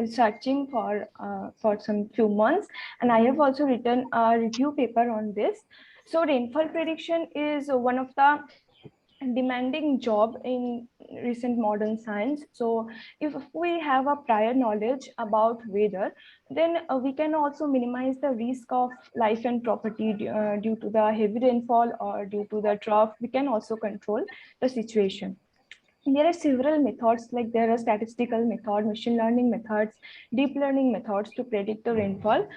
searching for some few months, and I have also written a review paper on this. So rainfall prediction is one of the demanding job in recent modern science. So if we have a prior knowledge about weather, then we can also minimize the risk of life and property due to the heavy rainfall or due to the drought. We can also control the situation. There are several methods, like there are statistical method, machine learning methods, deep learning methods to predict the rainfall.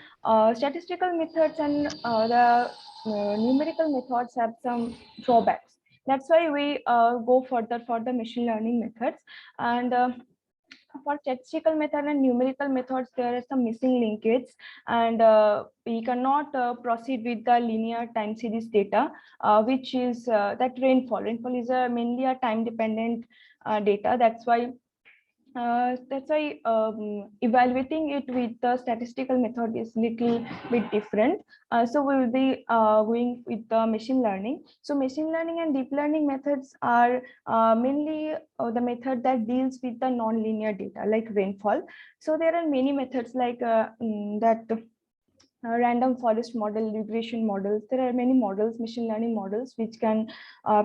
Statistical methods and the numerical methods have some drawbacks. That's why we go further for the machine learning methods. And for statistical method and numerical methods, there are some missing linkage, and we cannot proceed with the linear time series data, which is that rainfall is mainly a time dependent data. That's why evaluating it with the statistical method is little bit different. So we will be going with the machine learning. So machine learning and deep learning methods are mainly the method that deals with the non-linear data like rainfall. So there are many methods like that random forest model, regression models. There are many models, machine learning models, which can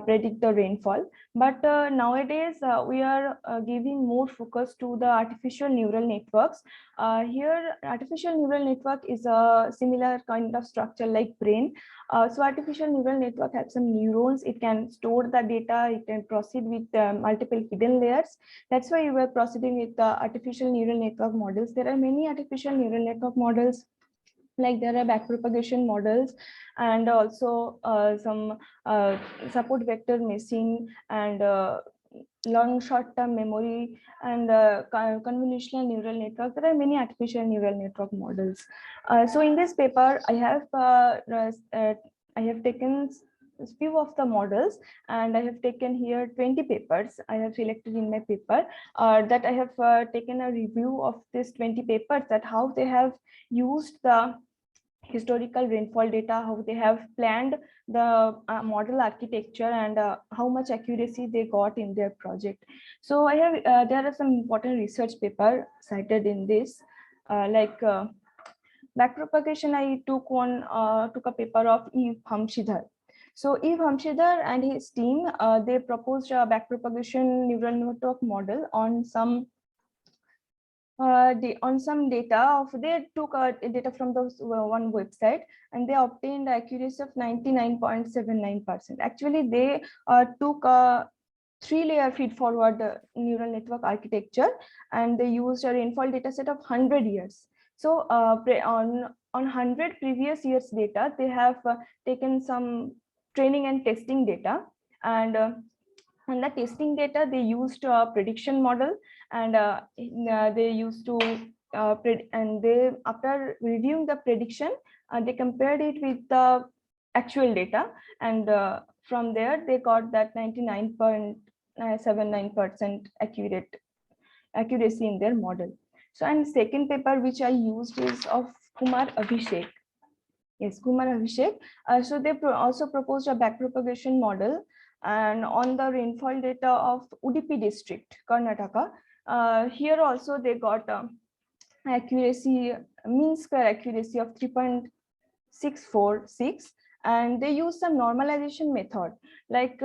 predict the rainfall. But nowadays, we are giving more focus to the artificial neural networks. Here, artificial neural network is a similar kind of structure like brain. So artificial neural network has some neurons. It can store the data. It can proceed with multiple hidden layers. That's why we are proceeding with the artificial neural network models. There are many artificial neural network models, like there are backpropagation models, and also some support vector machine, and long short-term memory, and convolutional neural network. There are many artificial neural network models. So in this paper, I have taken few of the models, and I have taken here 20 papers I have selected in my paper, that I have taken a review of this 20 papers, that how they have used the historical rainfall data, how they have planned the model architecture, and how much accuracy they got in their project. So I have there are some important research paper cited in this, like backpropagation. I took a paper of E. Hamshidhar. So E. Hamshidhar and his team, they proposed a backpropagation neural network model on some data of, they took data from those one website, and they obtained accuracy of 99.79%. Actually, they took a 3-layer feed-forward neural network architecture, and they used a rainfall data set of 100 years. So on 100 previous years data, they have taken some training and testing data, and on the testing data, they used a prediction model, and they used to and they, after reviewing the prediction, they compared it with the actual data, and from there they got that 99.79% accuracy in their model. So, and second paper which I used is of Kumar Abhishek. Yes, Kumar Abhishek. So they also proposed a backpropagation model, and on the rainfall data of Udupi district, Karnataka. Here also they got accuracy, mean square accuracy of 3.646, and they used some normalization method. Like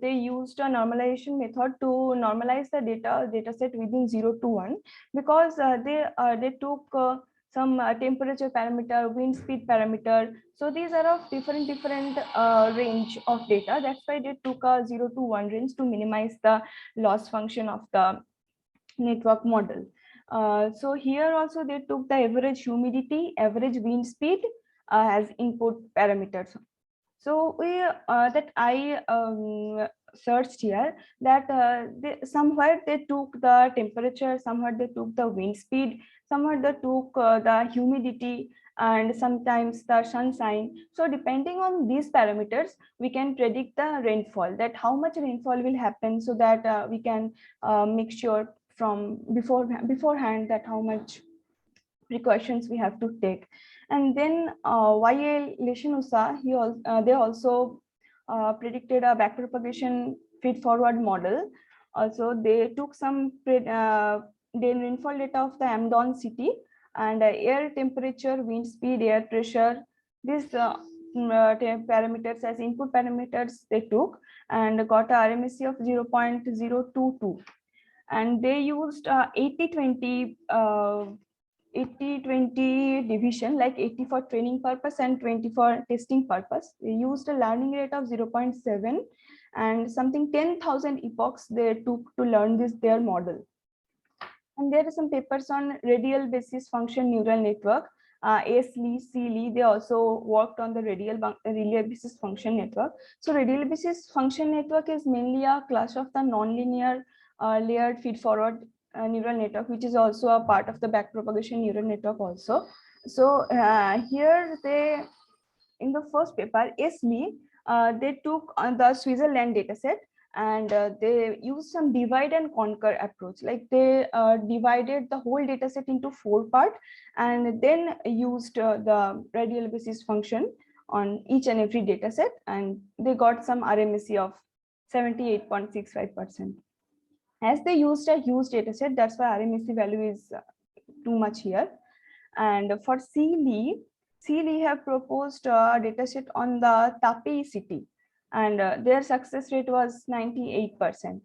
they used a normalization method to normalize the data set within 0 to 1, because they took some temperature parameter, wind speed parameter. So these are of different range of data. That's why they took a 0 to 1 range to minimize the loss function of the network model. So here also they took the average humidity, average wind speed as input parameters. So we that I searched here, that somewhere they took the temperature, somewhere they took the wind speed, somewhere they took the humidity, and sometimes the sunshine. So depending on these parameters, we can predict the rainfall, that how much rainfall will happen, so that we can make sure from beforehand that how much precautions we have to take. And then Y.L. Leshinusa, they also predicted a backpropagation feed-forward model. Also, they took some rainfall data of the Amdon city, and air temperature, wind speed, air pressure. These parameters as input parameters they took, and got a RMSE of 0.022. And they used 80-20 division, like 80 for training purpose and 20 for testing purpose. They used a learning rate of 0.7, and something 10,000 epochs they took to learn this their model. And there are some papers on radial basis function neural network. S. Lee, C. Lee, they also worked on the radial basis function network. So radial basis function network is mainly a class of the nonlinear layered feed-forward neural network, which is also a part of the backpropagation neural network also. So here they, in the first paper, S. Lee, they took on the Switzerland dataset, and they used some divide and conquer approach. Like they divided the whole dataset into 4 parts, and then used the radial basis function on each and every dataset, and they got some RMSE of 78.65%. As they used a huge dataset, that's why RMSE value is too much here. And for C. Lee have proposed a dataset on the Taipei city, and their success rate was 98%.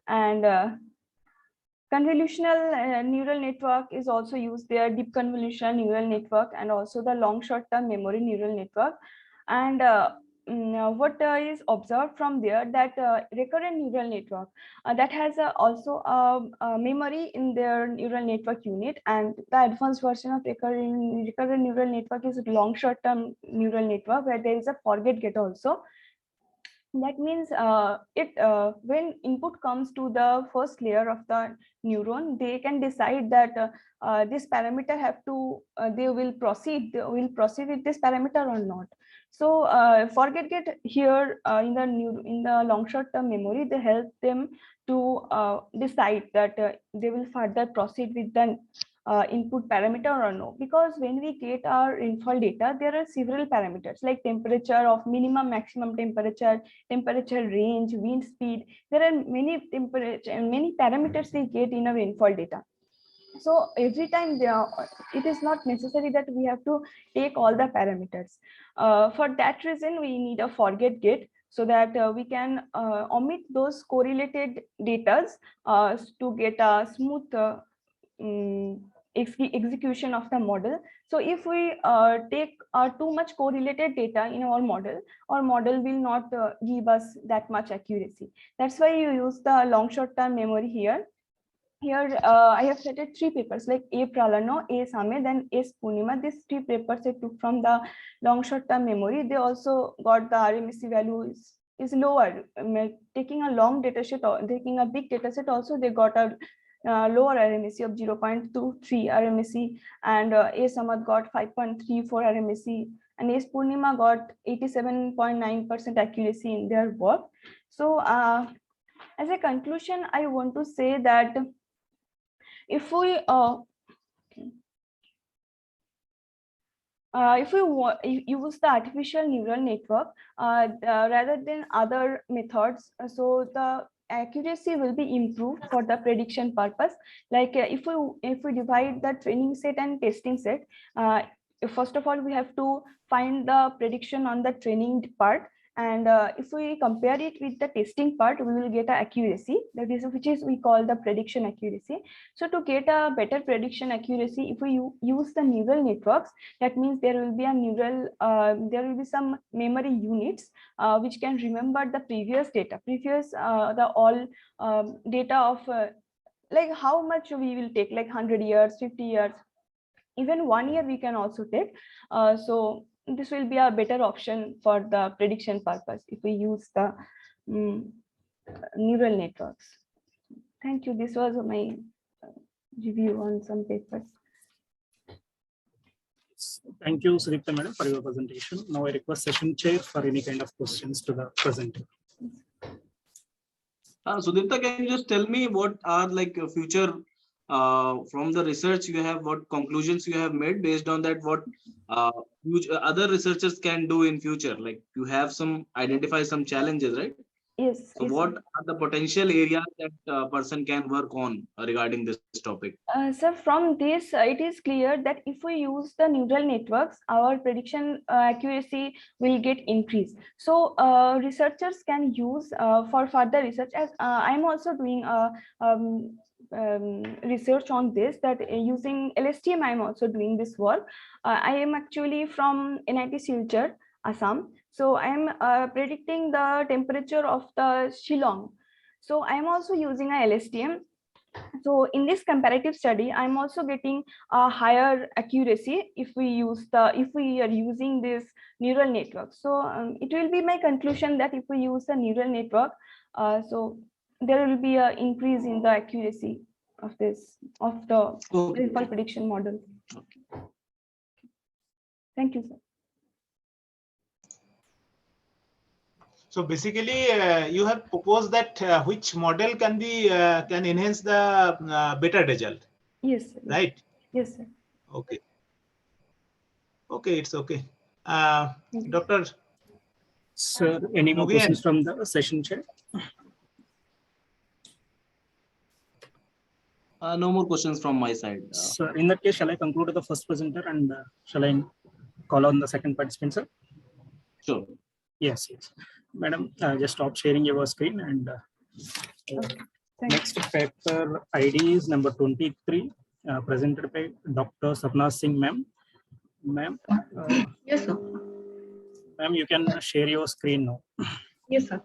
And convolutional neural network is also used there, deep convolutional neural network, and also the long short-term memory neural network. And what is observed from there, that recurrent neural network that has also a memory in their neural network unit, and the advanced version of recurrent neural network is long short-term neural network, where there is a forget get also. That means when input comes to the first layer of the neuron, they can decide that this parameter have to they will proceed with this parameter or not. So forget get here in the long short term memory, they help them to decide that they will further proceed with the input parameter or no. Because when we get our rainfall data, there are several parameters like temperature of minimum maximum temperature range, wind speed. There are many parameters we get in a rainfall data. So every time it is not necessary that we have to take all the parameters. For that reason, we need a forget get, so that we can omit those correlated data to get a smooth execution of the model. So if we take too much correlated data in our model will not give us that much accuracy. That's why you use the long short term memory here. Here I have cited 3 papers, like A. Pralano, A. Same, then S. Purnima. These 3 papers I took from the long short term memory. They also got the RMSE value is lower. Taking a long data set or taking a big data set also, they got a lower RMSE of 0.23 RMSE, and A. Samad got 5.34 RMSE, and S. Purnima got 87.9% accuracy in their work. So as a conclusion, I want to say that if we use the artificial neural network rather than other methods, so the accuracy will be improved for the prediction purpose. Like if we divide the training set and testing set, first of all we have to find the prediction on the training part, and if we compare it with the testing part, we will get an accuracy, that is which is we call the prediction accuracy. So to get a better prediction accuracy, if we use the neural networks, that means there will be a neural there will be some memory units which can remember the previous data, the all data of like how much we will take, like 100 years, 50 years, even 1 year we can also take. So this will be a better option for the prediction purpose if we use the neural networks. Thank you. This was my review on some papers. Thank you, Sudipta Madam, for your presentation. Now I request session chair for any kind of questions to the presenter. Sudipta, can you just tell me what are like future from the research you have, what conclusions you have made based on that, what other researchers can do in future? Like you have identify some challenges, right? Yes. So Yes. what are the potential areas that a person can work on regarding this topic? So from this, it is clear that if we use the neural networks, our prediction accuracy will get increased. So researchers can use for further research, as I'm also doing research on this, that using LSTM, I'm also doing this work. I am actually from NIT Silchar, Assam. So I'm predicting the temperature of the Shillong. So I'm also using a LSTM. So in this comparative study, I'm also getting a higher accuracy if we are using this neural network. So it will be my conclusion that if we use the neural network, so there will be an increase in the accuracy of the Okay. rainfall prediction model. Thank you, sir. So basically, you have proposed that which model can enhance the better result. Yes, sir. Right? Yes, sir. Okay. Okay, it's okay. Thank you. Dr. Sir, any more Mugen. questions from the session chair? No more questions from my side. Sir, in that case, shall I conclude the first presenter and shall I call on the second participant, sir? Sure. Yes, yes. Madam, just stop sharing your screen and next paper ID is number 23, presented by Dr. Sapna Singh, ma'am. Ma'am, Yes, sir. ma'am, you can share your screen now. Yes, sir.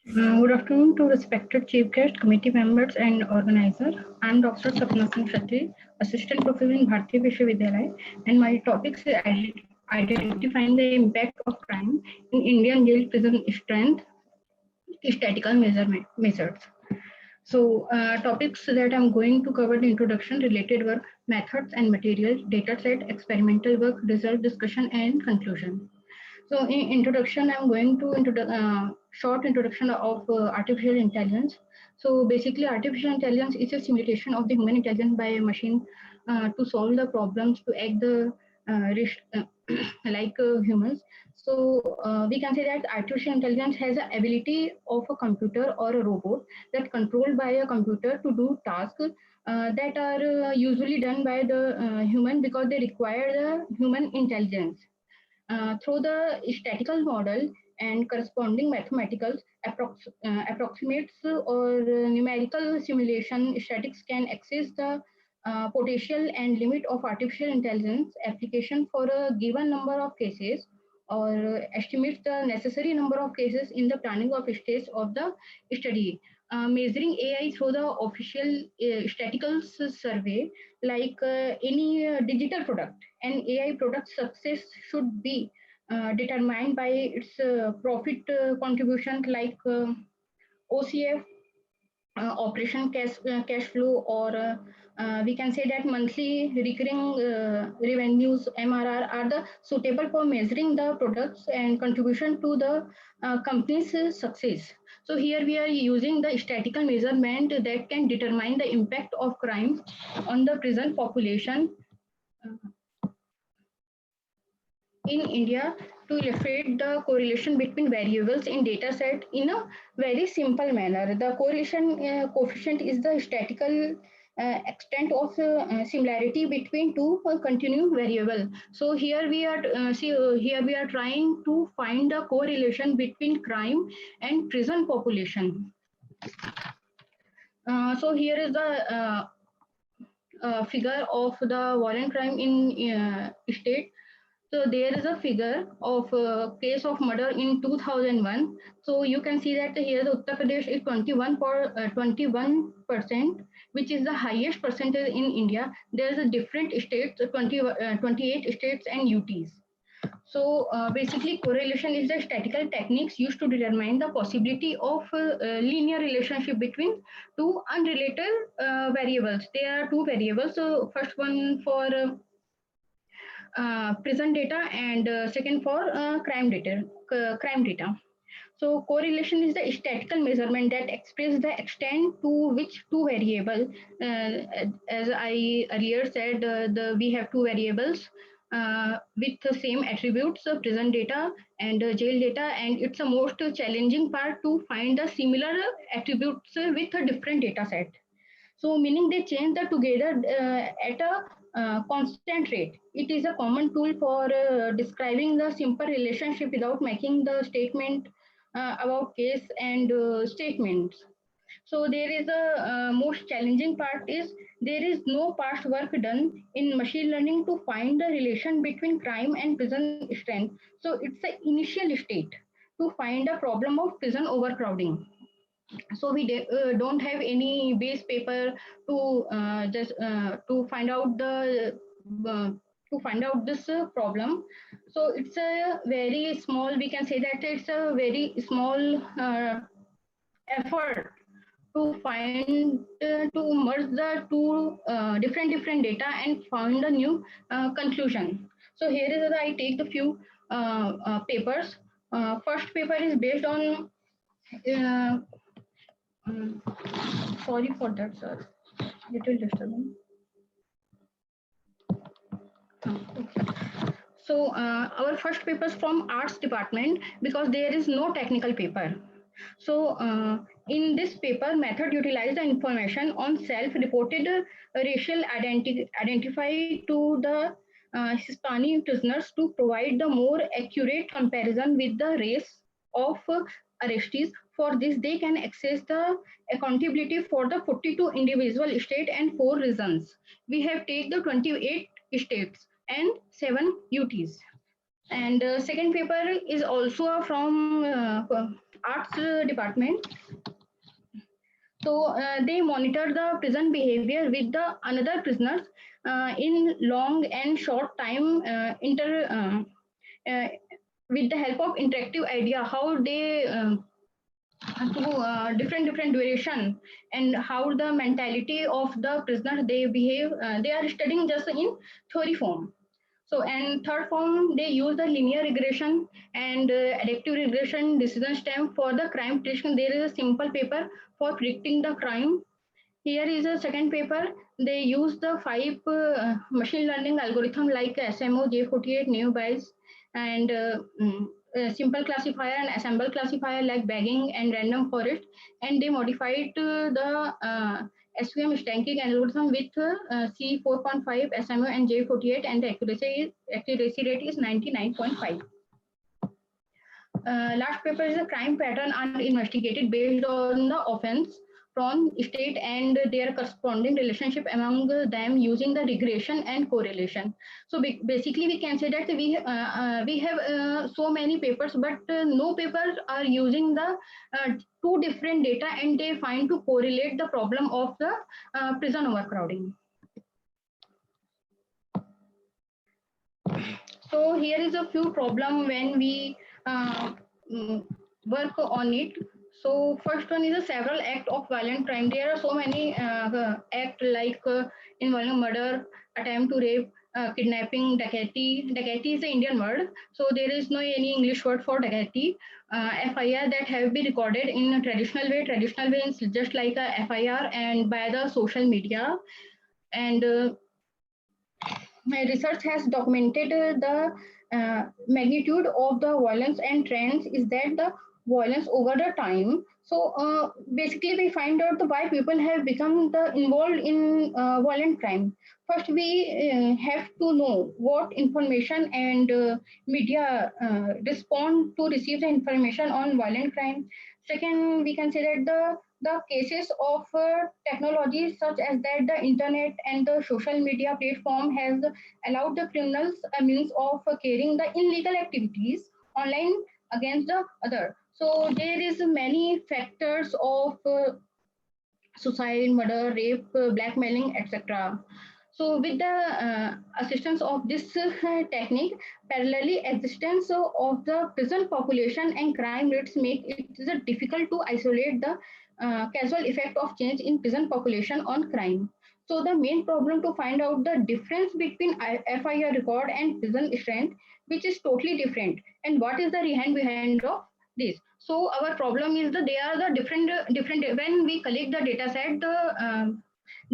Good afternoon to respected chief guest, committee members, and organizer. I'm Dr. Sapna Singh Khatri, assistant professor in Bharatiya Vishwavidyalaya, and my topic is identifying the impact of crime in Indian jail prison strength, statistical methods. So topics that I'm going to cover: the introduction, related work, methods and materials, data set, experimental work, result discussion, and conclusion. So in introduction, I'm going to short introduction of artificial intelligence. So basically, artificial intelligence is a simulation of the human intelligence by a machine to solve the problems, to act the like humans. So we can say that artificial intelligence has the ability of a computer or a robot that controlled by a computer to do tasks that are usually done by the human because they require the human intelligence. Through the statistical model and corresponding mathematical approximates or numerical simulation, statistics can access the potential and limit of artificial intelligence application for a given number of cases, or estimates the necessary number of cases in the planning of stage of the study. Measuring AI through the official statistical survey, like any digital product, an AI product success should be determined by its profit contribution, like OCF, operation cash flow, or we can say that monthly recurring revenues, MRR, are the suitable for measuring the products and contribution to the company's success. So here we are using the statistical measurement that can determine the impact of crimes on the prison population in India, to illustrate the correlation between variables in data set in a very simple manner. The correlation coefficient is the statistical extent of similarity between two continuous variable. So here we are here we are trying to find the correlation between crime and prison population. So here is the figure of the violent crime in state. So there is a figure of case of murder in 2001. So you can see that here the Uttar Pradesh is 21%, which is the highest percentage in India. There is a different states, 28 states and UTs. So basically, correlation is the statistical techniques used to determine the possibility of linear relationship between two unrelated variables. There are two variables. So first one for prison data, and second for crime data. crime data. So correlation is the statistical measurement that expresses the extent to which two variables, as I earlier said, we have two variables with the same attributes, present data and jail data, and it's the most challenging part to find the similar attributes with a different data set. So meaning they change the together at a constant rate. It is a common tool for describing the simple relationship without making the statement about case and statements. So there is a most challenging part is there is no past work done in machine learning to find the relation between crime and prison strength. So it's an initial state to find a problem of prison overcrowding. So we don't have any base paper to just to find out the to find out this problem. So it's a very small, we can say that it's a very small effort to find to merge the two different data and find a new conclusion. So here is I take the few papers. First paper is based on sorry for that, sir. Little disturbance. Okay. So our first paper is from arts department because there is no technical paper. So in this paper, method utilize the information on self-reported racial identify to the Hispanic prisoners to provide the more accurate comparison with the race of arrestees. For this, they can access the accountability for the 42 individual states and 4 regions. We have taken the 28 states and 7 UTs. And second paper is also from arts department. So they monitor the prison behavior with the another prisoners in long and short time with the help of interactive idea how they to different duration and how the mentality of the prisoner they behave. They are studying just in theory form. So, and third form, they use the linear regression and adaptive regression decision stem for the crime prediction. There is a simple paper for predicting the crime. Here is a second paper. They use the 5 machine learning algorithm like SMO, J48, NeoBayes, and simple classifier and assemble classifier like bagging and random forest, and they modified the SVM stacking algorithm with C4.5, SMO and J48, and the accuracy rate is 99.5. Last paper is a crime pattern are investigated based on the offense from state and their corresponding relationship among them using the regression and correlation. So basically we can say that we have so many papers, but no papers are using the 2 different data and they find to correlate the problem of the prison overcrowding. So here is a few problem when we work on it. So first one is a several act of violent crime. There are so many act like involving murder, attempt to rape, kidnapping, dacoity. Dacoity is the Indian word, so there is no any English word for dacoity. FIR that have been recorded in a traditional way. Traditional way is just like a FIR and by the social media. And my research has documented the magnitude of the violence and trends is that the violence over the time. So basically we find out the why people have become the involved in violent crime. First we have to know what information and media respond to receive the information on violent crime. Second, we can say that the cases of technology such as that the internet and the social media platform has allowed the criminals a means of carrying the illegal activities online against the other. So there is many factors of suicide, murder, rape, blackmailing, etc. So with the assistance of this technique, parallelly existence of the prison population and crime rates make it difficult to isolate the causal effect of change in prison population on crime. So the main problem to find out the difference between FIR record and prison strength, which is totally different, and what is the behind of this. So our problem is that they are the different. When we collect the data set, the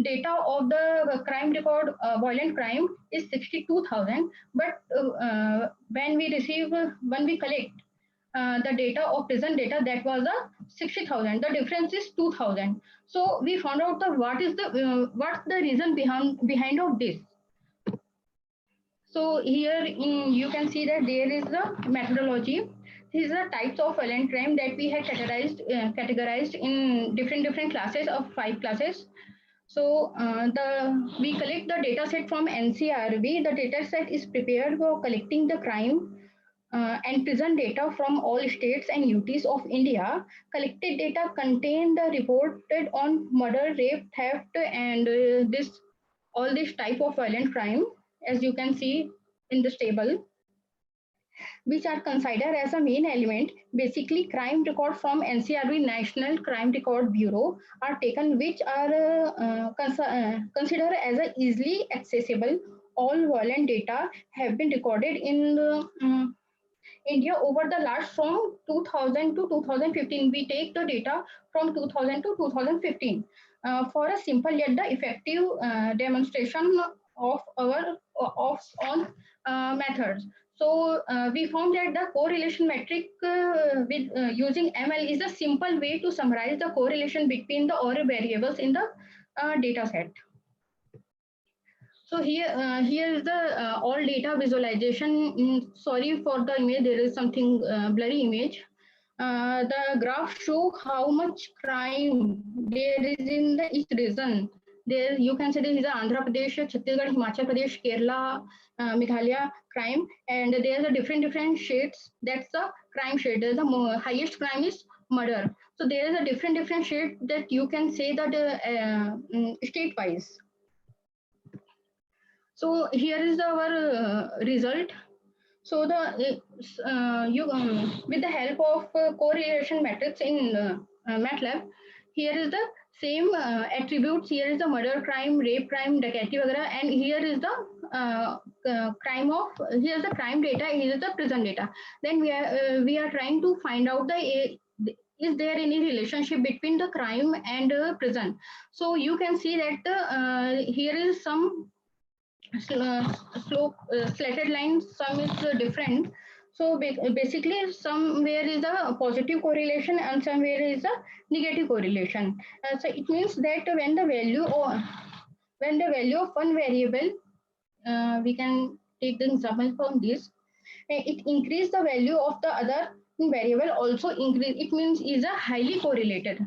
data of the crime record, violent crime is 62,000, but when we collect the data of prison data, that was 60,000. The difference is 2,000. So we found out what's the reason behind of this. So here you can see that there is the methodology. These are types of violent crime that we had categorized in different classes of 5 classes. So we collect the data set from NCRB. The data set is prepared for collecting the crime and prison data from all states and UTs of India. Collected data contain the reported on murder, rape, theft, and all this type of violent crime, as you can see in this table, which are considered as a main element. Basically, crime record from NCRB, National Crime Record Bureau, are taken, which are considered as a easily accessible. All violent data have been recorded in India over the last from 2000 to 2015. We take the data from 2000 to 2015 for a simple yet the effective demonstration of our on methods. So we found that the correlation metric with using ML is a simple way to summarize the correlation between the or variables in the data set. So here is the all data visualization. Sorry for the image, there is something blurry image. The graph show how much crime there is in the each region. There you can see there is Andhra Pradesh, Chhattisgarh, Himachal Pradesh, Kerala, Meghalaya crime, and there are different shades. That's the crime shade. The highest crime is murder. So there is a different shade that you can say that state wise. So here is our result. So the with the help of correlation matrix in MATLAB, here is the same attributes. Here is the murder crime, rape crime, dacoity, and here is the crime of here is the crime data. Here is the prison data. Then we are trying to find out is there any relationship between the crime and prison. So you can see that here is some slope slatted line, some is different. So basically somewhere is a positive correlation and somewhere is a negative correlation. So it means that when the value of one variable, we can take the example from this, it increase the value of the other variable also increase. It means is a highly correlated.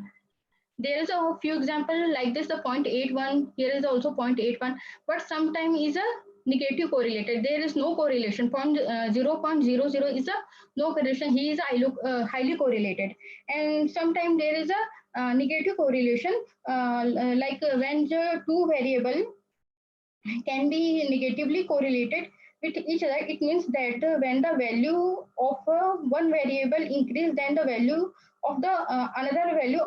There is a few examples like this, the 0.81, here is also 0.81, but sometimes is a negative correlated. There is no correlation. 0.00 is a no correlation. He is highly correlated. And sometimes there is a negative correlation, like when the two variable can be negatively correlated with each other. It means that when the value of one variable increase, then the value of the another value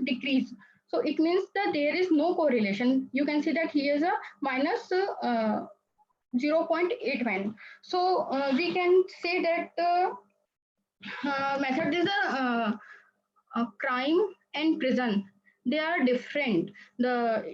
decrease. So it means that there is no correlation. You can see that here is a minus 0.81. So we can say that method is a crime and prison. They are different. The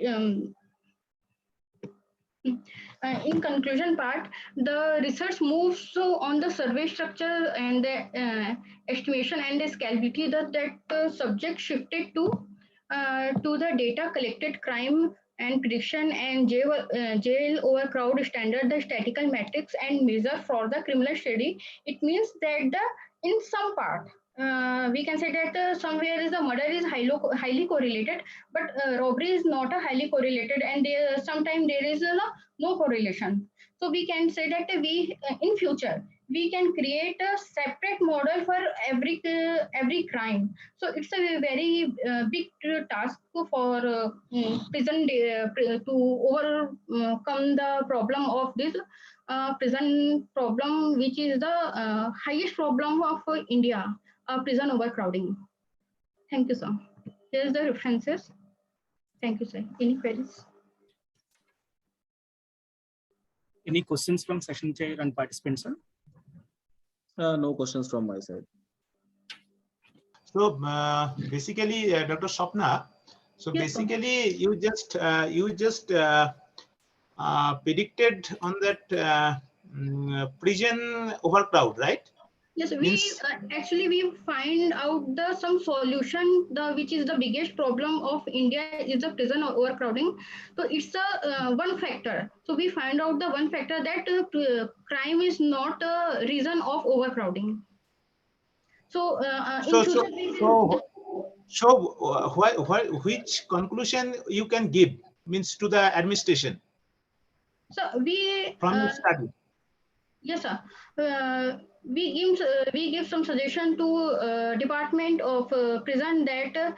in conclusion part, the research moves on the survey structure and the estimation and the scalability that subject shifted to the data collected, crime and prediction and jail overcrowd standard, the statistical metrics and measure for the criminal study. It means that in some part we can say that somewhere is the murder is highly correlated, but robbery is not a highly correlated, and sometimes there is no correlation. So we can say that we in future we can create a separate model for every crime. So it's a very big task for prison to overcome the problem of this prison problem, which is the highest problem of India, prison overcrowding. Thank you, sir. Here's the references. Thank you, sir. Any queries? Any questions from session chair and participants, sir? No questions from my side. So basically, Dr. Swapna, so Yes, sir. basically you just predicted on that prison overcrowd, right? Yes, we Means actually we find out the some solution, the which is the biggest problem of India is the prison overcrowding. So it's a one factor. So we find out the one factor that crime is not a reason of overcrowding. So in so so future we so will, so which conclusion you can give means to the administration so we from your study? yes, sir. We give some suggestion to Department of Prison that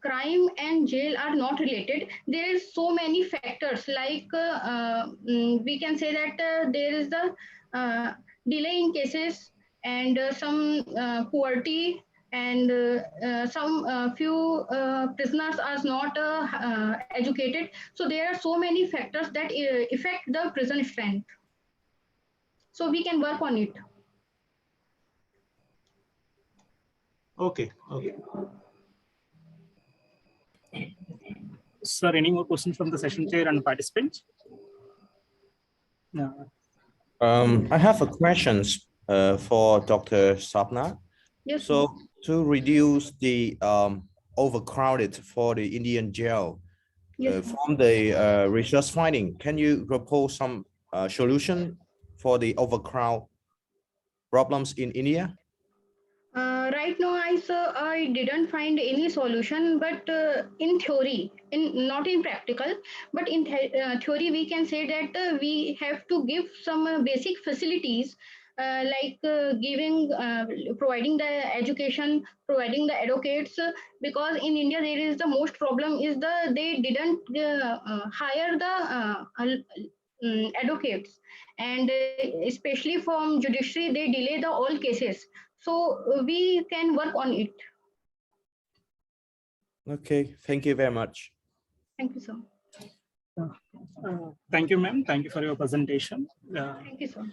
crime and jail are not related. There is so many factors like we can say that there is the delay in cases and some poverty and some few prisoners are not educated. So there are so many factors that affect the prison strength. So we can work on it. Okay, okay. Sir, any more questions from the session chair and participants? No. I have a questions for Dr. Sapna. Yes. So to reduce the overcrowded for the Indian jail, Yes. from the research finding, can you propose some solution for the overcrowd problems in India? Right now, I didn't find any solution, but in theory, in not in practical, but in theory, we can say that we have to give some basic facilities like providing the education, providing the advocates, because in India there is the most problem is they didn't hire the advocates, and especially from judiciary they delay the all cases. So we can work on it. Okay, thank you very much. Thank you, sir. Thank you, ma'am. Thank you for your presentation. Thank you, sir.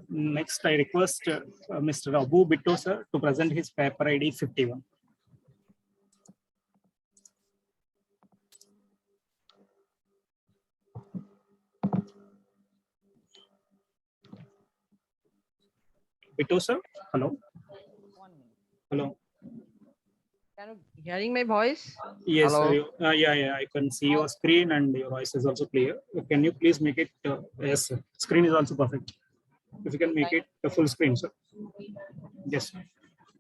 Next, I request Mr. Abu Bitto, sir, to present his paper ID 51. Bitto, sir. Hello. Hello. Can you hearing my voice? Yes, Hello. sir. Yeah, I can see your screen and your voice is also clear. Can you please make it? Yes, sir. Screen is also perfect. If you can make it a full screen, sir. Yes.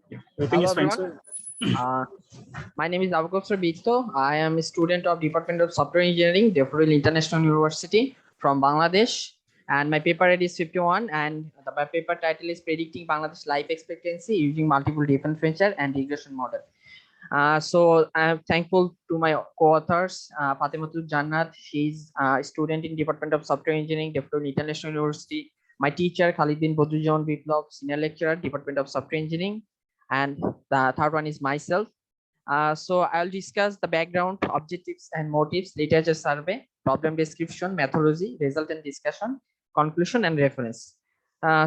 Yeah. Everything Hello, is fine, everyone. sir. My name is Abu Bitto. I am a student of Department of Software Engineering, Retrieval International University from Bangladesh. And my paper ID is 51, and the paper title is Predicting Bangladesh Life Expectancy Using Multiple Differential and Regression Model. So I'm thankful to my co-authors, Fatimatul Jannat. She's a student in Department of Software Engineering, Retrieval International University. My teacher, Khalidin Bodhujan Biplov, Senior Lecturer, Department of Software Engineering. And the third one is myself. So I'll discuss the background, objectives and motives, literature survey, problem description, methodology, result and discussion, conclusion and reference.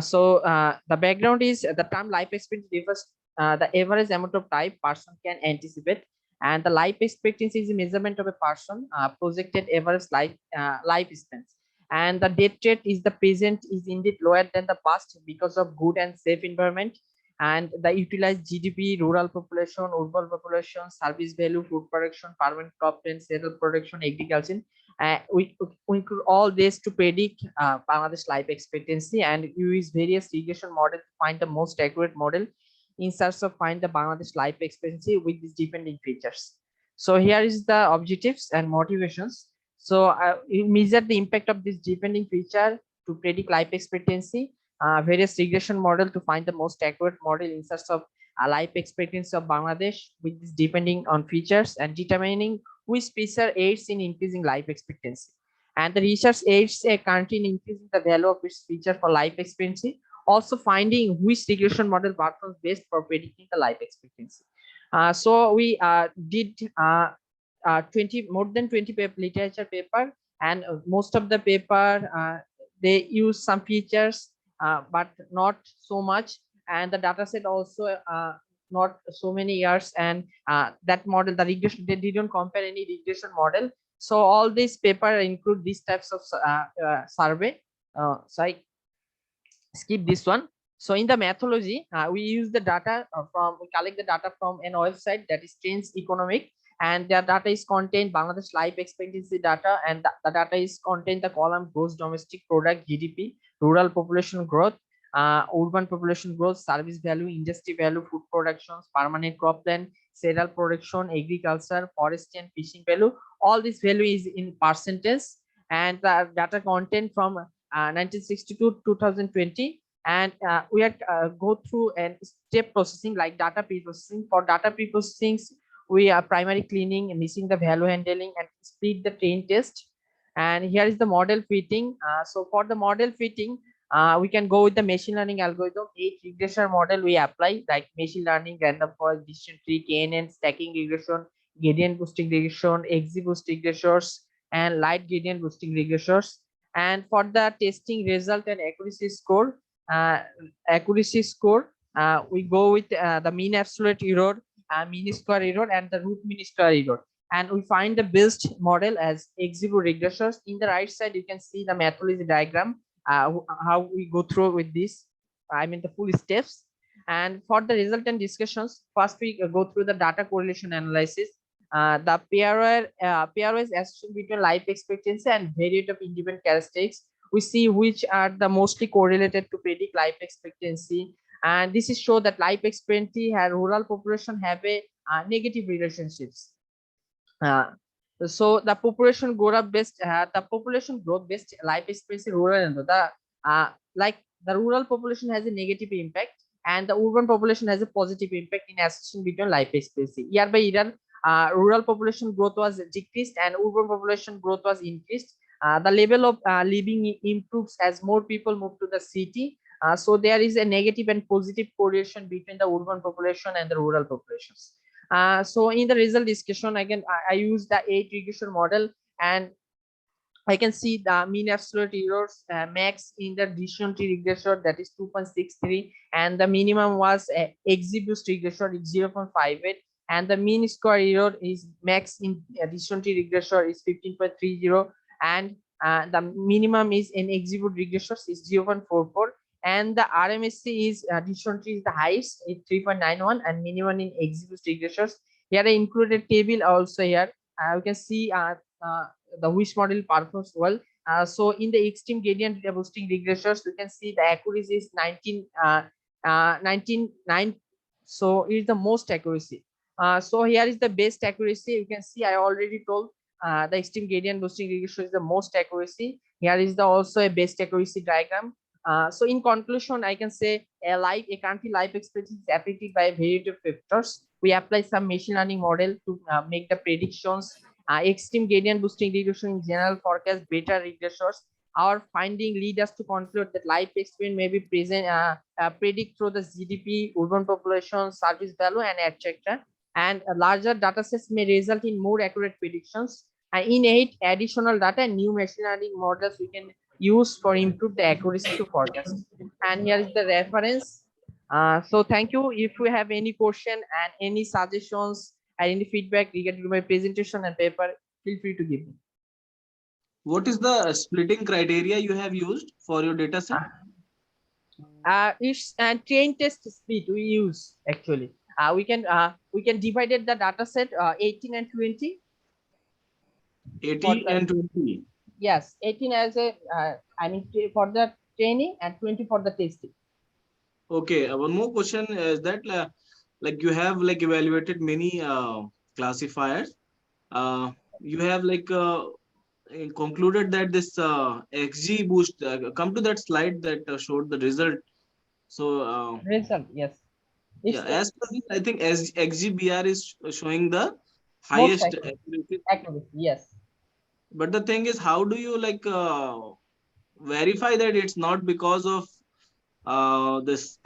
So the background is the term life expectancy refers the average amount of time person can anticipate, and the life expectancy is a measurement of a person projected average lifespan. And the death rate is the present is indeed lower than the past because of good and safe environment, and the utilized GDP, rural population, urban population, service value, food production, permanent crop and cereal production, agriculture. We include all this to predict Bangladesh life expectancy, and use various regression models to find the most accurate model in search of find the Bangladesh life expectancy with these depending features. So here is the objectives and motivations. So we measure the impact of this depending feature to predict life expectancy. Various regression model to find the most accurate model in search of a life expectancy of Bangladesh with this depending on features, and determining which feature aids in increasing life expectancy. And the research aids a country in increasing the value of its feature for life expectancy. Also finding which regression model performs best for predicting the life expectancy. So we did more than 20 literature paper, and most of the paper they use some features, but not so much. And the data set also not so many years. And that model, the regression, they didn't compare any regression model. So all these paper include these types of survey. So I skip this one. So in the methodology, we use the data we collect the data from an website that is Trends Economic, and the data is contained Bangladesh life expectancy data, and the data is contained the column gross domestic product GDP, rural population growth, urban population growth, service value, industry value, food productions, permanent cropland, cereal production, agriculture, forestry and fishing value. All this value is in percentage, and the data content from 1962 to 2020. And we are go through and step processing like data pre-processing. For data pre-processing, we are primary cleaning, missing the value handling, and split the train test. And here is the model fitting. So for the model fitting, we can go with the machine learning algorithm. 8 regression model we apply, like machine learning, random forest, decision tree, KNN, stacking regression, gradient boosting regression, XGBoost regressors, and light gradient boosting regressors. And for the testing result and accuracy score, we go with the mean absolute error, mean square error, and the root mean square error. And we find the best model as XGBoost regressors. In the right side, you can see the methodology diagram, how we go through with this, I mean the full steps. And for the result and discussions, first we go through the data correlation analysis. The pairwise association between life expectancy and variety of independent characteristics. We see which are the mostly correlated to predict life expectancy. And this is show that life expectancy and rural population have a negative relationships. So the population growth based life expectancy rural and the like the rural population has a negative impact, and the urban population has a positive impact in association between life expectancy. Year by year, rural population growth was decreased and urban population growth was increased. The level of living improves as more people move to the city. So there is a negative and positive correlation between the urban population and the rural populations. So in the result discussion, I use the 8 regression model, and I can see the mean absolute errors max in the decision tree regressor, that is 2.63, and the minimum was XGBoost regressor is 0.58, and the mean square error is max in decision tree regressor is 15.30, and the minimum is in XGBoost regressors is 0.44, and the RMSC is decision tree is the highest, is 3.91, and minimum in XGBoost regressors. Here I included table also here. You can see the which model performs well. So in the extreme gradient boosting regressors, you can see the accuracy is 19.9. So it is the most accuracy. So here is the best accuracy. You can see I already told the extreme gradient boosting regressor is the most accuracy. Here is the also a best accuracy diagram. So in conclusion, I can say a country life expectancy is affected by a variety of factors. We apply some machine learning model to make the predictions. Extreme gradient boosting regression in general forecast better regressors. Our finding lead us to conclude that life expectancy may be present predict through the GDP, urban population, service value, and etc. And larger data sets may result in more accurate predictions. And in 8 additional data and new machine learning models we can use for improve the accuracy to forecast. And here is the reference. So thank you. If you have any question and any suggestions and any feedback regarding my presentation and paper, feel free to give me. What is the splitting criteria you have used for your data set? It's train test split we use actually. We can divide the data set 18 and 20. 18 and 20. Yes, 18 as a for the training and 20 for the testing. Okay, one more question is that like you have like evaluated many classifiers. You have like concluded that this XGBoost, come to that slide that showed the result. So Result, yes. yeah, as per this, I think as XGBR is showing the highest accuracy. Yes. But the thing is, how do you like verify that it's not because of this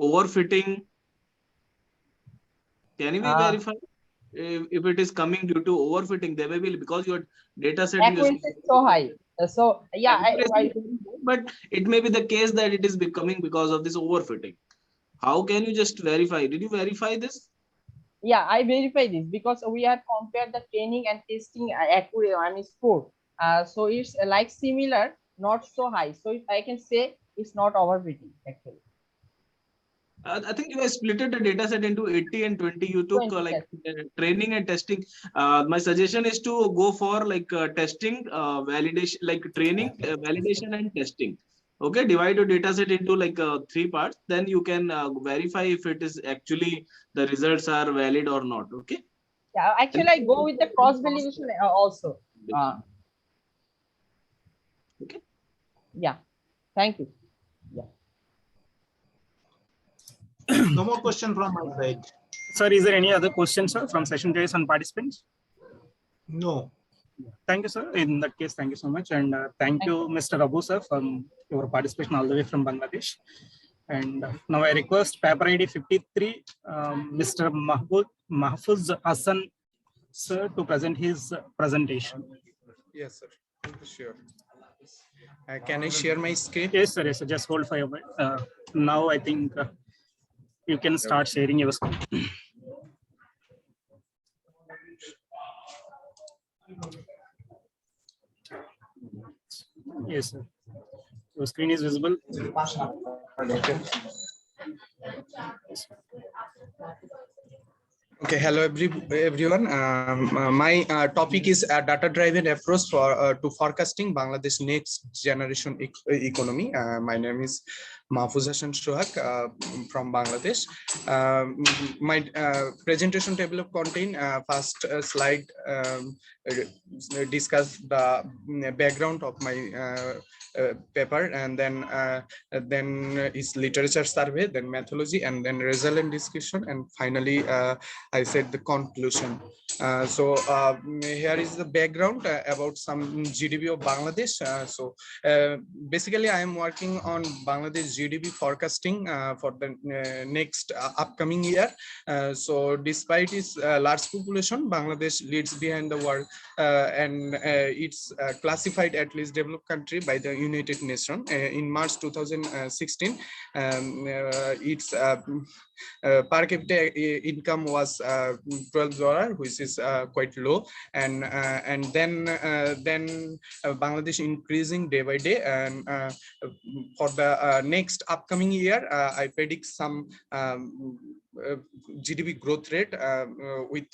overfitting? Can we verify if it is coming due to overfitting? There may be because your data set accuracy is so high. So yeah, Accuracy is very high, but it may be the case that it is becoming because of this overfitting. How can you just verify? Did you verify this? yeah, I verify this because we have compared the training and testing accurate, I mean score. So it's like similar, not so high. So if I can say it's not overfitting actually. I think you have split the data set into 80 and 20. You took 20, like yes. training and testing. My suggestion is to go for like testing, validation, like training, validation and testing. Okay, divide your data set into like three parts. Then you can verify if it is actually the results are valid or not. Okay. Yeah, actually I go with the cross validation also. Okay. Yeah, thank you. Yeah. No more question from my side. Sir, is there any other questions, sir, from session guys and participants? No. Thank you, sir. In that case, thank you so much. And thank you, Mr. Abu, sir, for your participation all the way from Bangladesh. And now I request paper ID 53, Mr. Mahfuz Hassan, sir, to present his presentation. Yes, sir. Sure. Can I share my screen? Yes, sir. Yes, sir. Just hold for a minute. Now I think you can start sharing your screen. Yes, sir. Your screen is visible. Okay, hello everyone. My topic is a data-driven approach for to forecasting Bangladesh next generation economy. My name is Mahfuz Hassan Sohag from Bangladesh. My presentation table contain first slide discuss the background of my paper, and then is literature survey, then methodology, and then result and discussion, and finally I said the conclusion. So here is the background about some GDP of Bangladesh. Basically, I am working on Bangladesh GDP forecasting for the next upcoming year. So despite its large population, Bangladesh leads behind the world, and it's classified at least developed country by the United Nations. In March 2016, its per capita income was $12, which is quite low, and then Bangladesh increasing day by day, and for the next upcoming year, I predict some GDP growth rate with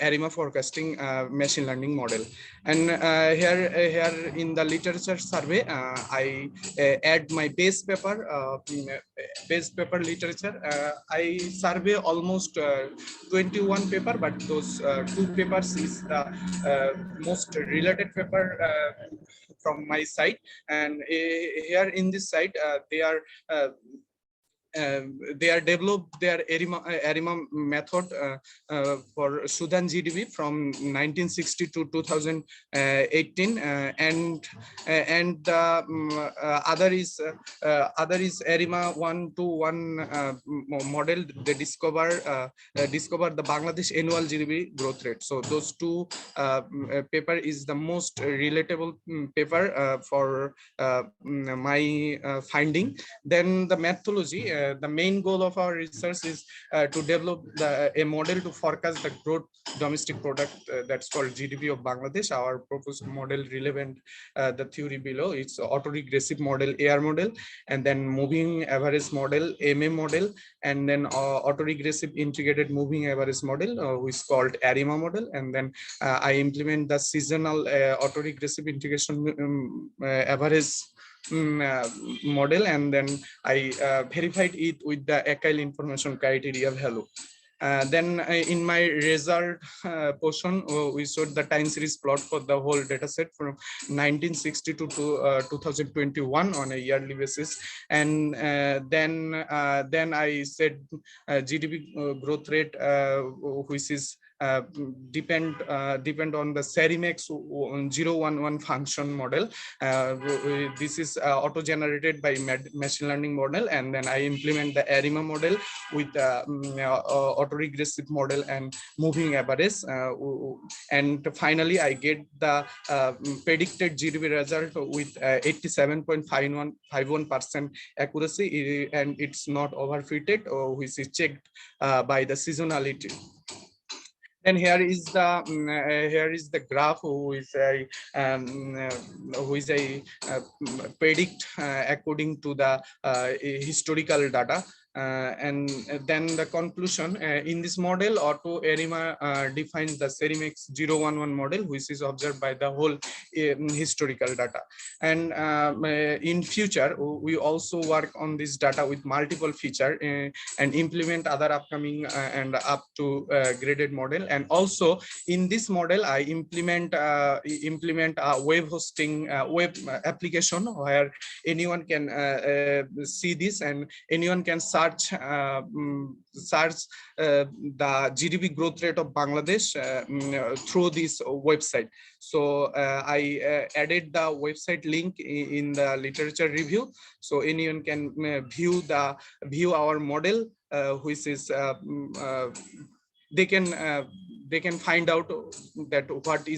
ARIMA forecasting machine learning model. And here in the literature survey, I add my base paper literature. I survey almost 21 paper, but those two papers is the most related paper from my side. And here in this site, they are developed their ARIMA method for Sudan GDP from 1960 to 2018, and other is ARIMA 1-to-1 model. They discover the Bangladesh annual GDP growth rate. So those two paper is the most relatable paper for my finding. Then the methodology. The main goal of our research is to develop a model to forecast the growth domestic product that's called GDP of Bangladesh. Our proposed model relevant the theory below. It's autoregressive model, AR model, and then moving average model, MA model, and then autoregressive integrated moving average model, which is called ARIMA model. And then I implement the seasonal autoregressive integration average model, and then I verified it with the ACIL information criteria value. Then in my result portion, we showed the time series plot for the whole data set from 1960 to 2021 on a yearly basis. And then I said GDP growth rate, which is depend on the Serimex 011 function model. This is auto-generated by machine learning model, and then I implement the ARIMA model with auto-regressive model and moving average, and finally I get the predicted GDP result with 87.51% accuracy, and it's not overfitted, which is checked by the seasonality. And here is the graph which I predict according to the historical data. And then the conclusion in this model, auto ARIMA defines the Serimex 011 model, which is observed by the whole historical data. And in future, we also work on this data with multiple feature and implement other upcoming and up to graded model. And also in this model, I implement a web hosting web application where anyone can see this, and anyone can search the GDP growth rate of Bangladesh through this website. So I added the website link in the literature review, so anyone can view our model, which is they can find out that what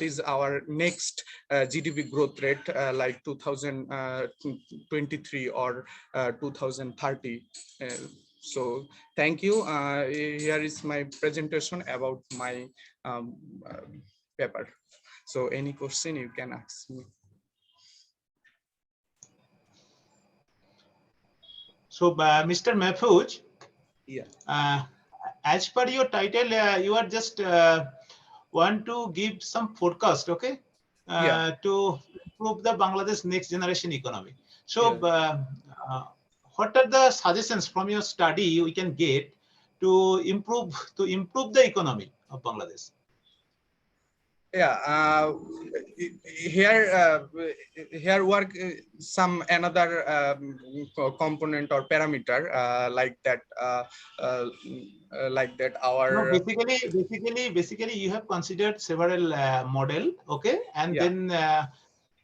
is our next GDP growth rate, like 2023 or 2030. So thank you. Here is my presentation about my paper. So any question you can ask me. So Mr. Mahfouz, Yeah. As per your title, you are just want to give some forecast, okay? To improve the Bangladesh next generation economy. So what are the suggestions from your study we can get to improve the economy of Bangladesh? Yeah, here work some another component or parameter like that our no, basically you have considered several model, okay, and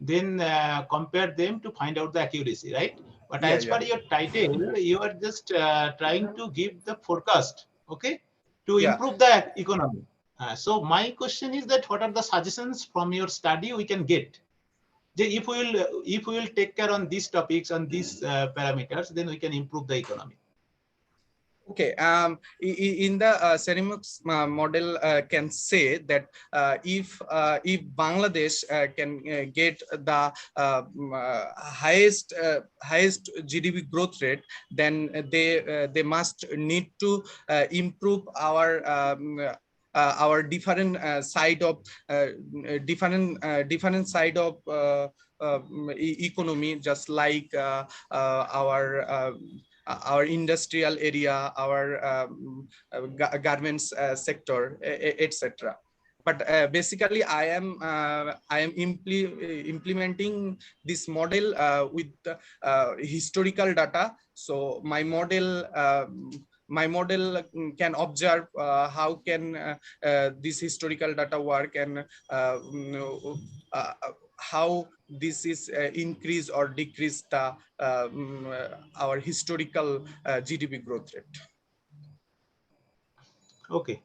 then compare them to find out the accuracy, right? But as per your title, you are just trying to give the forecast, okay, to improve the economy. So my question is that what are the suggestions from your study we can get? If we will take care on these topics, on these parameters, then we can improve the economy. Okay, in the Serimex model can say that if Bangladesh can get the highest GDP growth rate, then they must need to improve our different side of economy, just like our industrial area, our garments sector, etc. But basically, I am implementing this model with historical data. So my model can observe how can this historical data work, and how this is increase or decrease the our historical GDP growth rate. Okay.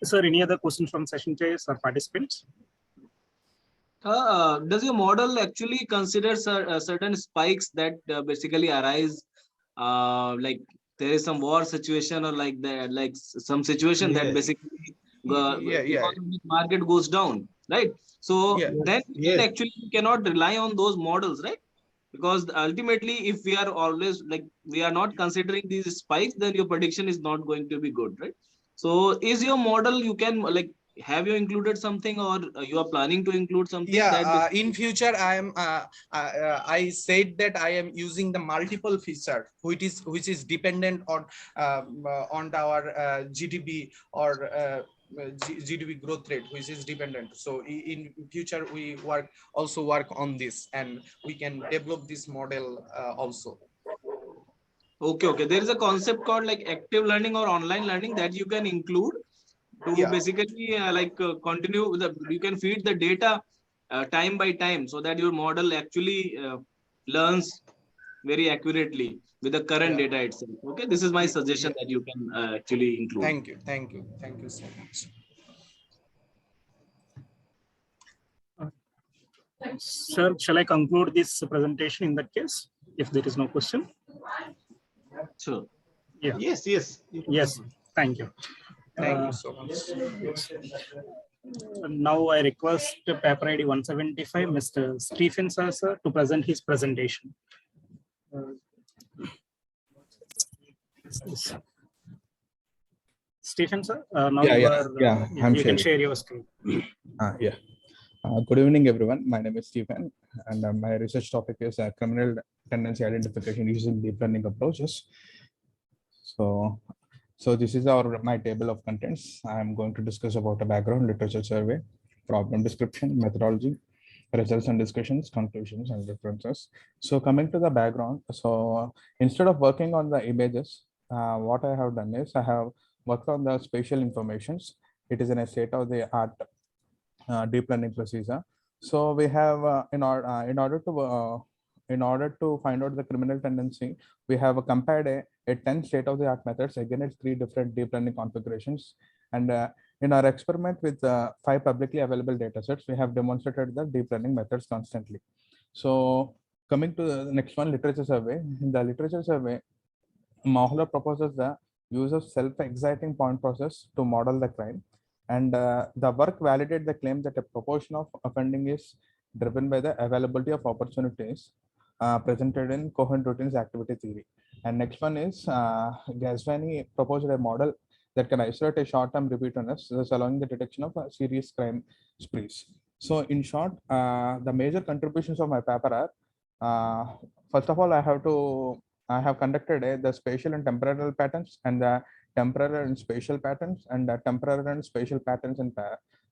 Sir, any other questions from session chairs or participants? Does your model actually consider certain spikes that basically arise, like there is some war situation or like that, like some situation that basically market goes down, right? So then actually you cannot rely on those models, right? Because ultimately, if we are always like we are not considering these spikes, then your prediction is not going to be good, right? So is your model, you can like, have you included something, or you are planning to include something? In future I said that I am using the multiple feature which is dependent on our GDP or GDP growth rate, which is dependent. So in future we work on this, and we can develop this model also. Okay. There is a concept called like active learning or online learning that you can include to basically continue you can feed the data time by time so that your model actually learns very accurately with the current data itself. Okay, this is my suggestion that you can actually include. Thank you so much. Sir, shall I conclude this presentation in that case, if there is no question? Sure. Yeah. Yes. Yes. Thank you. Thank you so much. Now I request paper ID 175, Mr. Stephen sir, to present his presentation. Stephen sir, now I'm you can share your screen. Good evening, everyone. My name is Stephen, and my research topic is criminal tendency identification using deep learning approaches. So this is my table of contents. I am going to discuss about a background, literature survey, problem description, methodology, results and discussions, conclusions, and references. So coming to the background, so instead of working on the images, what I have done is I have worked on the spatial informations. It is in a state-of-the-art deep learning procedure. So we have in order to find out the criminal tendency, we have compared a 10 state-of-the-art methods against 3 different deep learning configurations. And in our experiment with 5 publicly available datasets, we have demonstrated the deep learning methods constantly. So coming to the next one, literature survey. In the literature survey, Mahler proposes the use of self-exciting point process to model the crime. And the work validates the claim that a proportion of offending is driven by the availability of opportunities presented in coherent routines activity theory. And next one is Gasvani proposed a model that can isolate a short-term repeatedness, thus allowing the detection of serious crime sprees. So in short, the major contributions of my paper are, first of all, I have conducted the spatial and temporal patterns, and the temporal and spatial patterns, and the temporal and spatial patterns in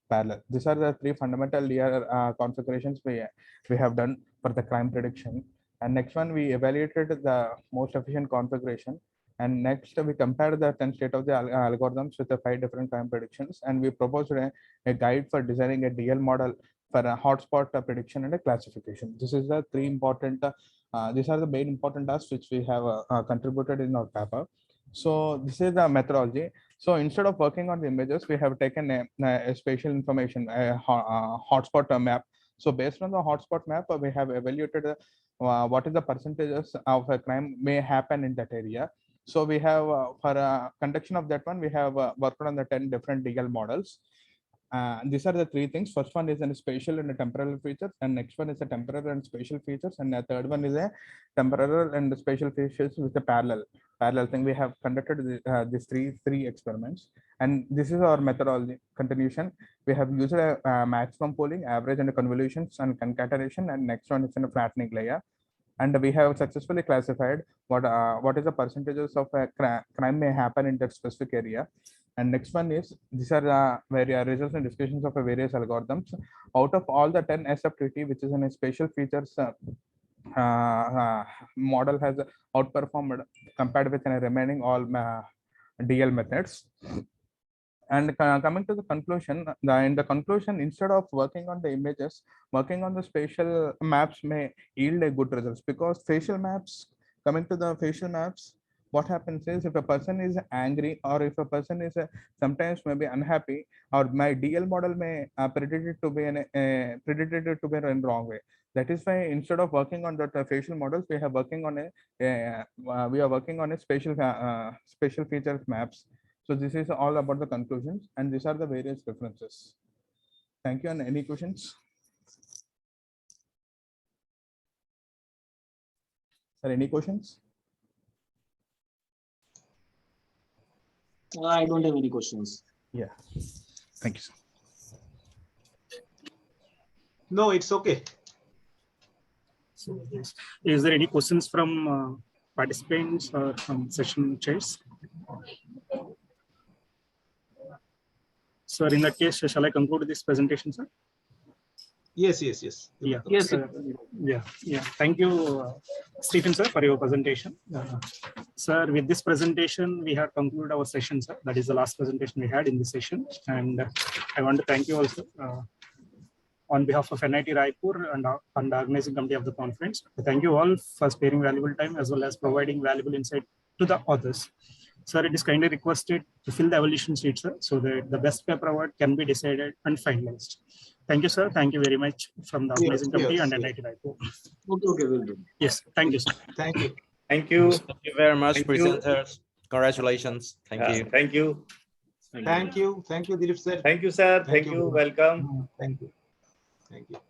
parallel. These are the 3 fundamental layer configurations we have done for the crime prediction. And next one, we evaluated the most efficient configuration. And next, we compared the 10 state-of-the-art algorithms with the 5 different crime predictions. And we proposed a guide for designing a DL model for a hotspot prediction and a classification. This is the 3 important, these are the main important tasks which we have contributed in our paper. So this is the methodology. So instead of working on the images, we have taken a spatial information, a hotspot map. So based on the hotspot map, we have evaluated what is the percentages of a crime may happen in that area. So we have for conduction of that one, we have worked on the 10 different DL models. These are the 3 things. First one is a spatial and a temporal features, and next one is a temporal and spatial features, and the third one is a temporal and spatial features with a parallel thing. We have conducted these three experiments, and this is our methodology continuation. We have used a maximum pooling, average and convolutions and concatenation, and next one is in a flattening layer. And we have successfully classified what is the percentages of a crime may happen in that specific area. And next one is, these are various results and discussions of various algorithms. Out of all the 10 SFTT, which is in a spatial features model, has outperformed compared with remaining all DL methods. And coming to the conclusion, in the conclusion, instead of working on the images, working on the spatial maps may yield a good results, because facial maps, coming to the facial maps, what happens is, if a person is angry, or if a person is sometimes maybe unhappy, or my DL model may predict it to be in wrong way. That is why instead of working on the facial models, we are working on a spatial features maps. So this is all about the conclusions, and these are the various references. Thank you. And any questions? Sir, any questions? I don't have any questions. Yeah. Thank you, sir. No, it's okay. So, yes. Is there any questions from participants or from session chairs? Sir, in that case, shall I conclude this presentation, sir? Yes, yes, yes. Yeah. Yes. Yeah. Thank you, Stephen sir, for your presentation. Sir, with this presentation, we have concluded our session, sir. That is the last presentation we had in this session. And I want to thank you also on behalf of NIT Raipur and the organizing committee of the conference. Thank you all for sparing valuable time as well as providing valuable insight to the authors. Sir, it is kindly requested to fill the evaluation sheet, sir, so that the best paper award can be decided and finalized. Thank you, sir. Thank you very much from the organizing committee and NIT Raipur. Okay, will do. Yes, thank you, sir. Thank you. Thank you. Thank you very much, Thank you. presenters. Congratulations. Thank you. Thank you. Thank you. Thank you, Dilip sir. Thank you, sir. Thank you. Welcome. Thank you. Thank you.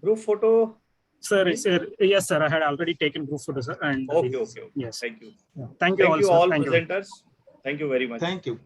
Group photo. Sir, yes, sir. I had already taken group photo, sir. And Okay. yes. Thank you. Yeah. Thank you all, Thank you sir. all Thank you. presenters. Thank you very much. Thank you.